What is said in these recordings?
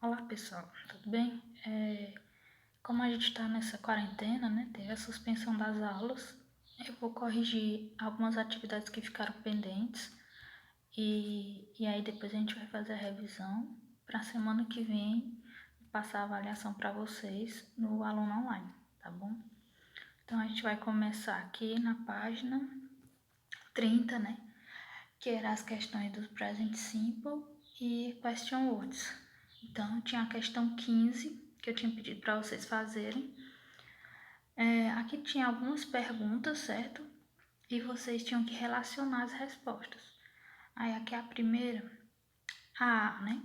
Olá pessoal, tudo bem? Como a gente está nessa quarentena, né? Teve a suspensão das aulas, eu vou corrigir algumas atividades que ficaram pendentes e aí depois a gente vai fazer a revisão para a semana que vem passar a avaliação para vocês no aluno online, tá bom? Então a gente vai começar aqui na página 30, né? Que eram as questões do Present Simple e Question Words. Então, tinha a questão 15, que eu tinha pedido para vocês fazerem. Aqui tinha algumas perguntas, certo? E vocês tinham que relacionar as respostas. Aí, aqui é a primeira, a A, né?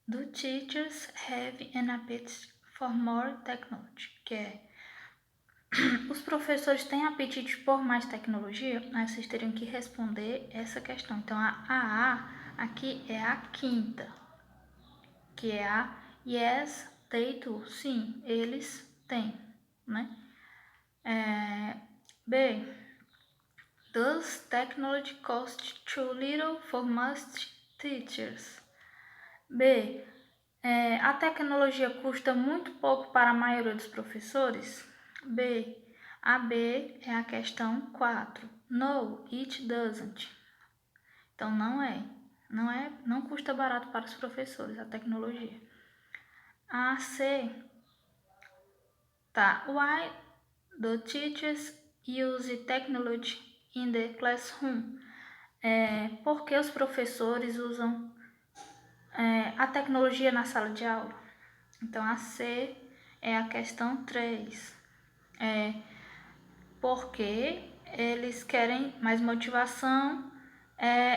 Do teachers have an appetite for more technology, que é os professores têm apetite por mais tecnologia? Aí vocês teriam que responder essa questão. Então, a A aqui é a quinta, que é a yes, they do. Sim, eles têm, né? B. Does technology cost too little for most teachers? B. A tecnologia custa muito pouco para a maioria dos professores? B. A B é a questão 4. No, it doesn't. Então não custa barato para os professores a tecnologia. A C. Tá. Why do teachers use technology in the classroom? Por que os professores usam a tecnologia na sala de aula? Então, a C é a questão 3. Porque eles querem mais motivação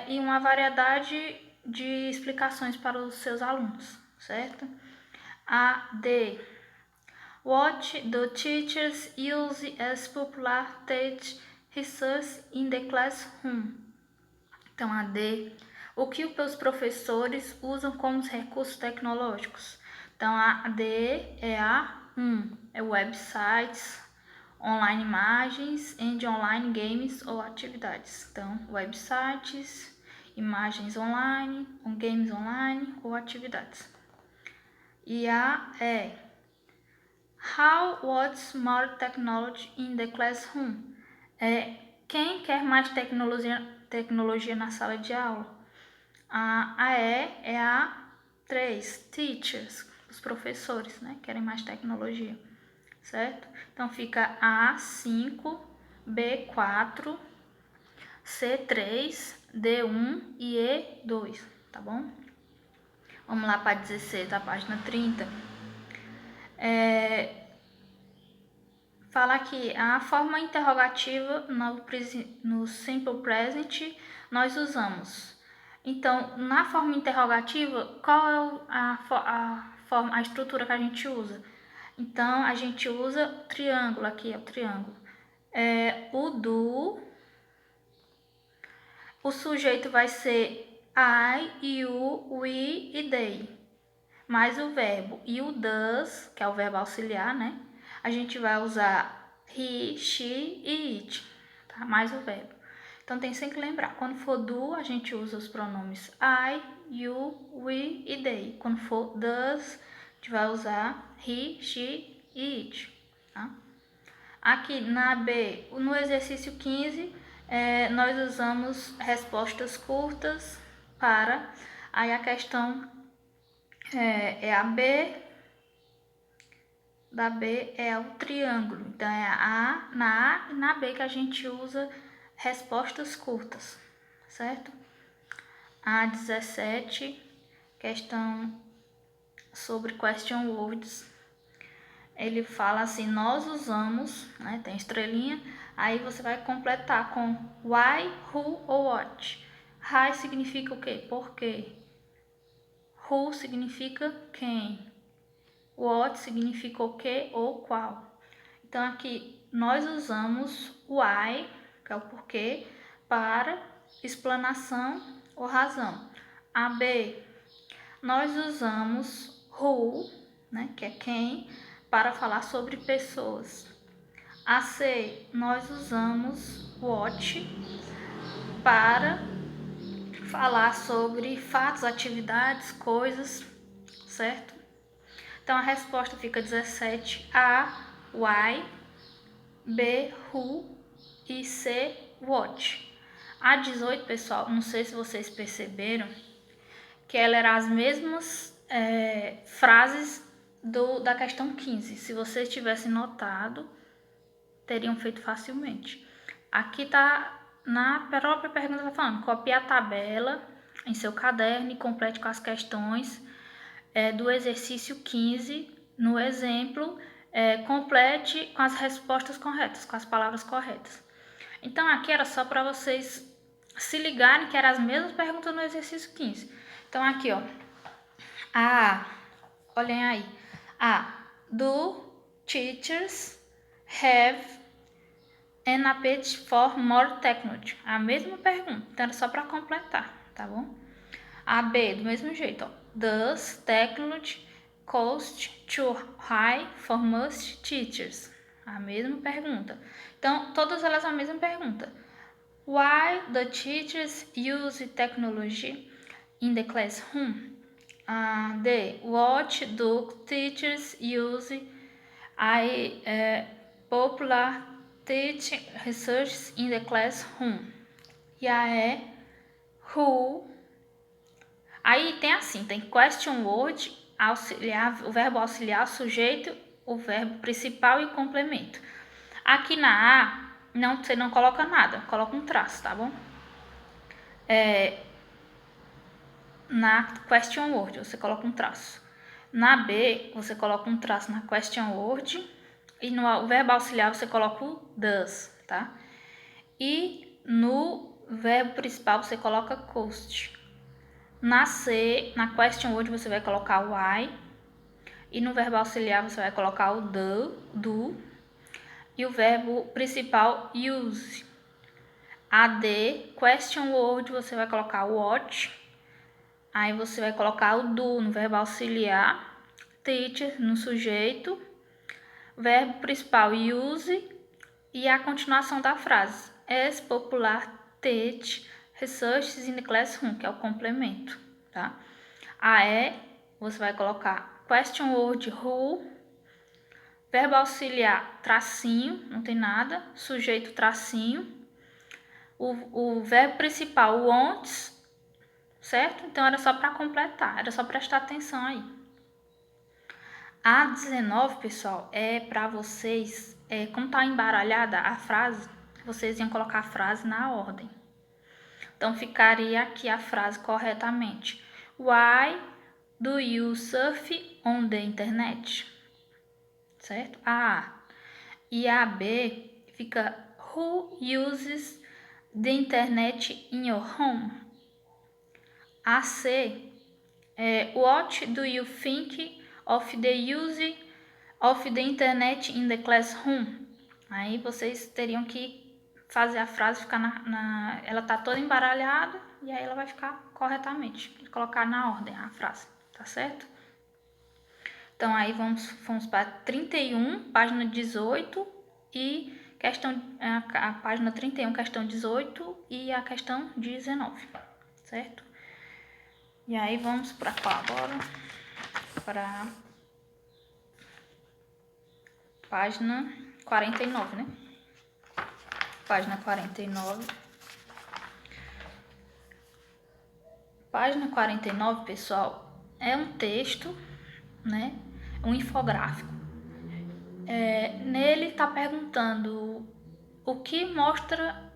e uma variedade de explicações para os seus alunos, certo? A D. What do teachers use as popular teach resource in the classroom? Então, a D. O que os professores usam como recursos tecnológicos? Então, a D é a 1. É websites, online imagens e online games ou atividades. Então, websites, imagens online, games online ou atividades. E a E. How wants more technology in the classroom? Quem quer mais tecnologia na sala de aula? A E é a 3, teachers, os professores, né? Querem mais tecnologia, certo? Então fica A5, B4, C3, D1 e E2, tá bom? Vamos lá para 16 da página 30. Fala que a forma interrogativa no Simple Present nós usamos. Então, na forma interrogativa, qual é a estrutura que a gente usa? Então, a gente usa triângulo, aqui é o triângulo. O do, o sujeito vai ser I, you, we e they, mais o verbo. E o does, que é o verbo auxiliar, né? A gente vai usar he, she e it, tá? Mais o verbo. Então tem sempre que lembrar, quando for do, a gente usa os pronomes I, you, we e they. Quando for does, a gente vai usar he, she e it, tá? Aqui na B, no exercício 15, nós usamos respostas curtas para, aí a questão é a B, da B é o triângulo. Então, é na A e na B que a gente usa respostas curtas, certo? A 17, questão sobre question words. Ele fala assim, nós usamos, né, tem estrelinha, aí você vai completar com why, who ou what. Why significa o quê? Por quê? Who significa quem? What significa o que ou qual. Então, aqui nós usamos o why, que é o porquê, para explanação ou razão. A B, nós usamos who, né, que é quem, para falar sobre pessoas. A C, nós usamos what para falar sobre fatos, atividades, coisas, certo? Então, a resposta fica 17, A, why, B, who e C, what. A 18, pessoal, não sei se vocês perceberam, que ela era as mesmas frases da questão 15. Se vocês tivessem notado, teriam feito facilmente. Aqui tá na própria pergunta, tá falando, copie a tabela em seu caderno e complete com as questões do exercício 15. No exemplo, complete com as respostas corretas, com as palavras corretas. Então, aqui era só para vocês se ligarem que eram as mesmas perguntas no exercício 15. Então, aqui, ó. Olhem aí. Do teachers have an appetite for more technology? A mesma pergunta. Então, era só para completar, tá bom? A B, do mesmo jeito, ó. Does technology cost too high for most teachers? A mesma pergunta. Então, todas elas a mesma pergunta. Why the teachers use technology in the classroom? D. What do teachers use popular teaching research in the classroom? E a E. Who? Aí tem assim, tem question word, auxiliar, o verbo auxiliar, sujeito, o verbo principal e complemento. Aqui na A, você não coloca nada, coloca um traço, tá bom? Na question word, você coloca um traço. Na B, você coloca um traço na question word e no verbo auxiliar você coloca o does, tá? E no verbo principal você coloca cost. Na C, na question word você vai colocar o why e no verbo auxiliar você vai colocar o do e o verbo principal use. A D, question word, você vai colocar o what, aí você vai colocar o do no verbo auxiliar, teacher no sujeito, verbo principal use e a continuação da frase. As popular teach research in the classroom, que é o complemento, tá? A E, você vai colocar question word who, verbo auxiliar tracinho, não tem nada, sujeito tracinho, o verbo principal wants, certo? Então era só para completar, era só prestar atenção aí. A 19, pessoal, é para vocês, como tá embaralhada a frase, vocês iam colocar a frase na ordem. Então ficaria aqui a frase corretamente. Why do you surf on the internet? Certo? A A. E a B fica Who uses the internet in your home? A C é What do you think of the use of the internet in the classroom? Aí vocês teriam que fazer a frase ficar ela tá toda embaralhada e aí ela vai ficar corretamente, colocar na ordem a frase, tá certo? Então aí vamos para 31, página 18 e a página 31, questão 18 e a questão 19, certo? E aí vamos para qual agora? Para página 49, né? Página 49. Página 49, pessoal, é um texto, né? Um infográfico. Nele está perguntando o que mostra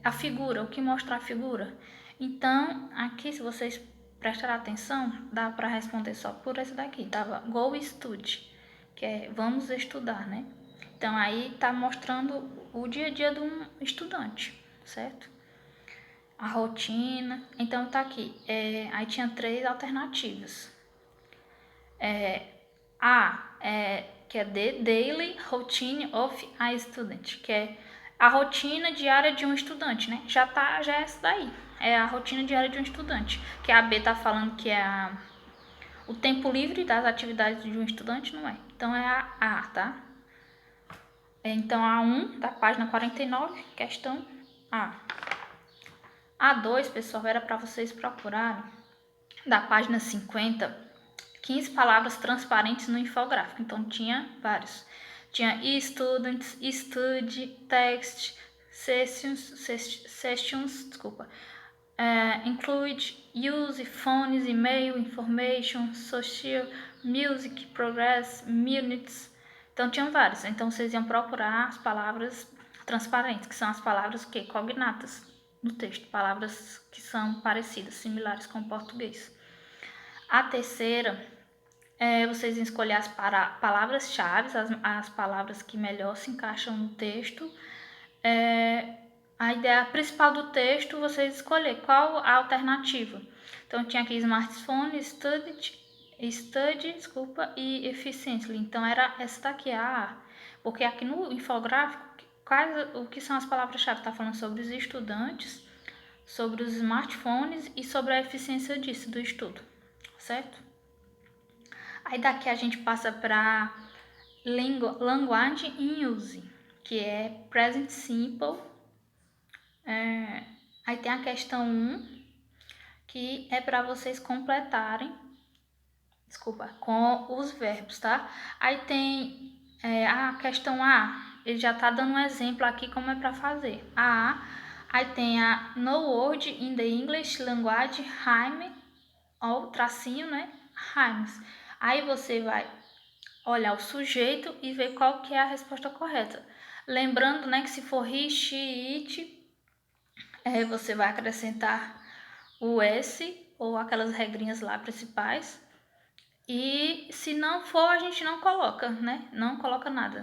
a figura, o que mostra a figura. Então, aqui, se vocês prestarem atenção, dá para responder só por esse daqui, tava Go Study, que é vamos estudar, né? Então, aí está mostrando o dia a dia de um estudante, certo? A rotina. Então, tá aqui. Aí tinha 3 alternativas. Que é The Daily Routine of a Student, que é a rotina diária de um estudante, né? Já é essa daí. É a rotina diária de um estudante. Que a B tá falando que é o tempo livre das atividades de um estudante, não é? Então é a A, tá? Então a 1 da página 49, questão A. A 2, pessoal, era para vocês procurarem da página 50, 15 palavras transparentes no infográfico. Então, tinha vários. Tinha students, study, text, sessions, include, use, phones, email, information, social, music, progress, minutes. Então, tinham vários. Então, vocês iam procurar as palavras transparentes, que são as palavras cognatas no texto. Palavras que são parecidas, similares com o português. A terceira vocês escolher as palavras-chave, as palavras que melhor se encaixam no texto. A ideia principal do texto, vocês escolher qual a alternativa. Então, tinha aqui smartphone, study, e efficiently. Então, era essa daqui, porque aqui no infográfico, o que são as palavras-chave? Está falando sobre os estudantes, sobre os smartphones e sobre a eficiência disso, do estudo, certo? Aí daqui a gente passa para language in use, que é present simple. Aí tem a questão 1, que é para vocês completarem, com os verbos, tá? Aí tem a questão A, ele já tá dando um exemplo aqui como é para fazer. Aí tem a no word in the English language rhyme, ou tracinho, né? Rhymes. Aí você vai olhar o sujeito e ver qual que é a resposta correta. Lembrando, né, que se for he, she, it, você vai acrescentar o S ou aquelas regrinhas lá principais. E se não for, a gente não coloca, né? Não coloca nada.